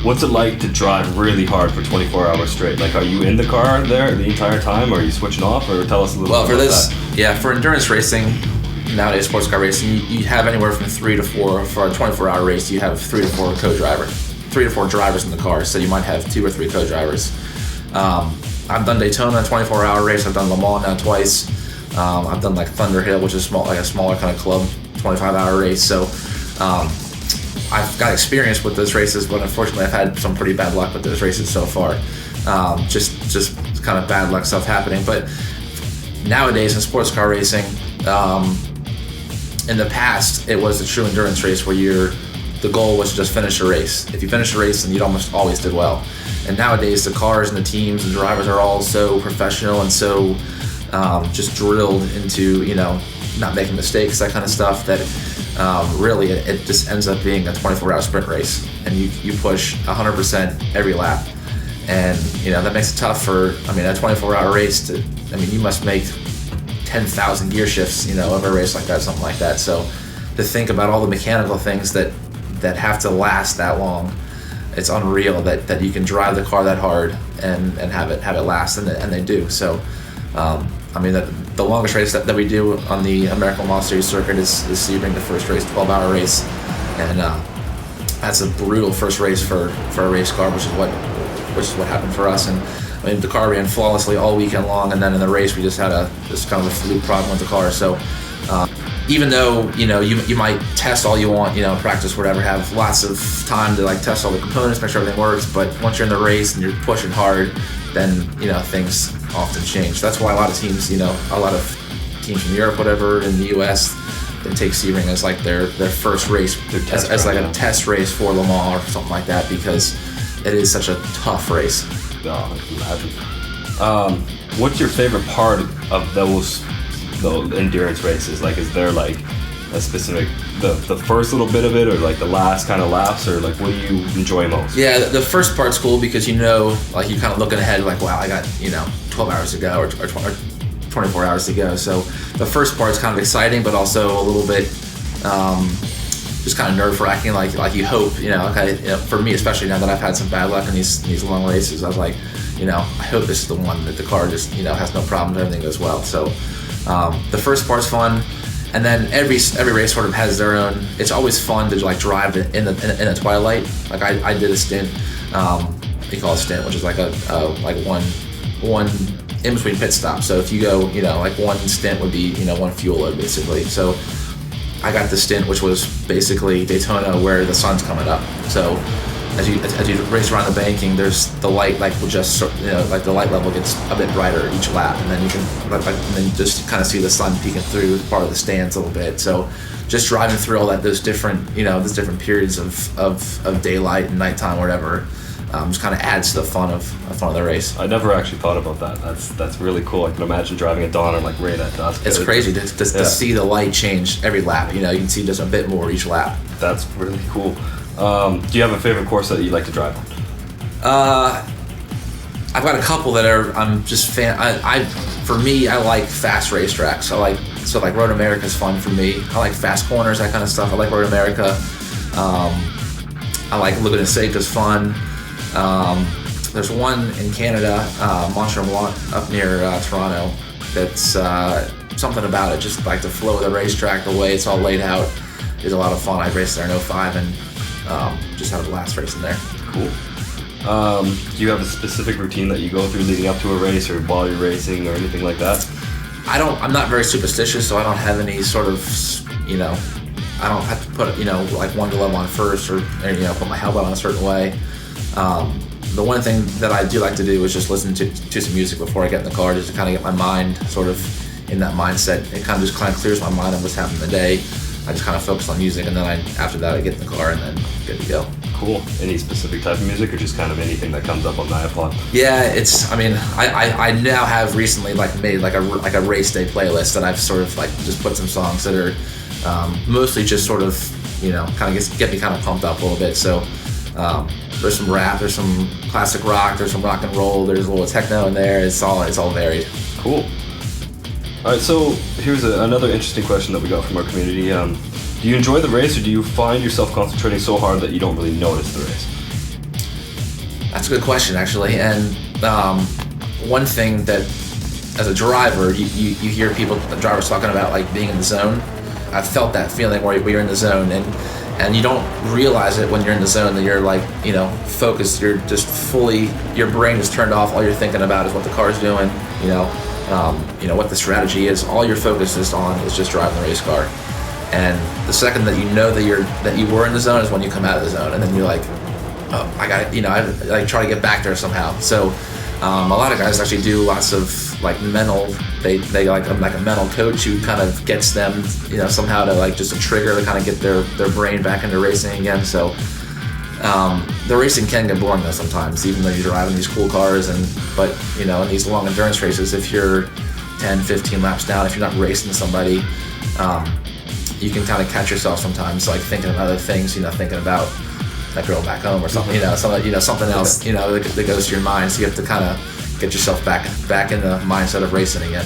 What's it like to drive really hard for 24 hours straight? Like, are you in the car there the entire time, or are you switching off, or tell us a little bit about that. Yeah, for endurance racing, nowadays sports car racing, you have anywhere from 3 to 4, for a 24-hour race, you have 3 to 4 co-drivers. 3 to 4 drivers in the car, so you might have 2 or 3 co-drivers. I've done Daytona, a 24-hour race. I've done Le Mans now twice. I've done like Thunder Hill, which is a smaller kind of club, 25-hour race. So I've got experience with those races, but unfortunately I've had some pretty bad luck with those races so far. Just kind of bad luck stuff happening. But nowadays in sports car racing, in the past it was a true endurance race where the goal was to just finish a race. If you finish a race, then you almost always did well. And nowadays, the cars and the teams and drivers are all so professional and so just drilled into, not making mistakes, that kind of stuff, that really it just ends up being a 24-hour sprint race. And you push 100% every lap. And, that makes it tough for, a 24-hour race you must make 10,000 gear shifts, over a race like that, something like that. So to think about all the mechanical things that have to last that long, it's unreal that you can drive the car that hard and have it last, and they do. So, the longest race that we do on the American Le Mans Series circuit is Sebring, the first race, 12-hour race, and that's a brutal first race for a race car, which is what happened for us. And the car ran flawlessly all weekend long, and then in the race we just had this kind of a fluke problem with the car. So. Even though you might test all you want, practice whatever, have lots of time to test all the components, make sure everything works. But once you're in the race and you're pushing hard, then things often change. That's why a lot of teams, a lot of teams from Europe, whatever, in the U.S., they take Sebring as their first race, as a test race for Le Mans or something like that, because it is such a tough race. Oh, I can imagine. What's your favorite part of those endurance races? Is there a specific the first little bit of it, or the last kind of laps, or what do you enjoy most? Yeah, the first part's cool because you kind of looking ahead, wow, I got 12 hours to go or 24 hours to go. So the first part's kind of exciting, but also a little bit just kind of nerve-wracking. You hope, for me especially, now that I've had some bad luck in these long races, I was I hope this is the one that the car just has no problems, everything goes well. So the first part's fun, and then every race sort of has their own. It's always fun to drive in the twilight. I did a stint, we call it a stint, which is one in between pit stops. So if you go, one stint would be one fuel load basically. So I got the stint, which was basically Daytona, where the sun's coming up. So as you race around the banking, there's the light will just the light level gets a bit brighter each lap, and then you can and then just kind of see the sun peeking through part of the stands a little bit. So just driving through all those different different periods of daylight and nighttime, or whatever, just kind of adds to the fun of the race. I never actually thought about that. That's really cool. I can imagine driving at dawn or right at dusk. It's crazy to see the light change every lap. You can see just a bit more each lap. That's really cool. Do you have a favorite course that you like to drive on? I've got a couple that I'm just fan. For me, I like fast racetracks. Road America is fun for me. I like fast corners, that kind of stuff. I like Road America. I like Laguna Seca's fun. There's one in Canada, Mont-Tremblant, up near Toronto. That's something about it. Just the flow of the racetrack, the way it's all laid out, is a lot of fun. I raced there in 2005 and just had a blast racing there. Cool. Do you have a specific routine that you go through leading up to a race, or while you're racing, or anything like that? I'm not very superstitious, so I don't have any sort of, I don't have to put, one glove on first, or put my helmet on a certain way. The one thing that I do like to do is just listen to some music before I get in the car, just to kind of get my mind sort of in that mindset. It kind of clears my mind on what's happening in the day. I just kind of focus on music, and then after that I get in the car and then good to go. Cool. Any specific type of music, or just kind of anything that comes up on the iPod? Yeah, I now have recently made a race day playlist that I've sort of just put some songs that are mostly just sort of kind of get me kind of pumped up a little bit. So there's some rap, there's some classic rock, there's some rock and roll, there's a little techno in there. It's all varied. Cool. All right, so here's another interesting question that we got from our community. Do you enjoy the race, or do you find yourself concentrating so hard that you don't really notice the race? That's a good question, actually. And one thing that, as a driver, you hear drivers talking about like being in the zone. I've felt that feeling where you're in the zone, and you don't realize it when you're in the zone that you're like, focused. You're just fully, your brain is turned off. All you're thinking about is what the car's doing. What the strategy is. All your focus is on is just driving the race car. And the second that you know that you were in the zone is when you come out of the zone, and then you're like, oh, I got it. I like try to get back there somehow. So a lot of guys actually do lots of like mental. They like a mental coach who kind of gets them, somehow to like just a trigger to kind of get their brain back into racing again. So the racing can get boring though sometimes, even though you're driving these cool cars. But in these long endurance races, if you're 10, 15 laps down, if you're not racing somebody, you can kind of catch yourself sometimes like thinking of other things, thinking about that girl back home or something, something else, that goes to your mind. So you have to kind of get yourself back in the mindset of racing again.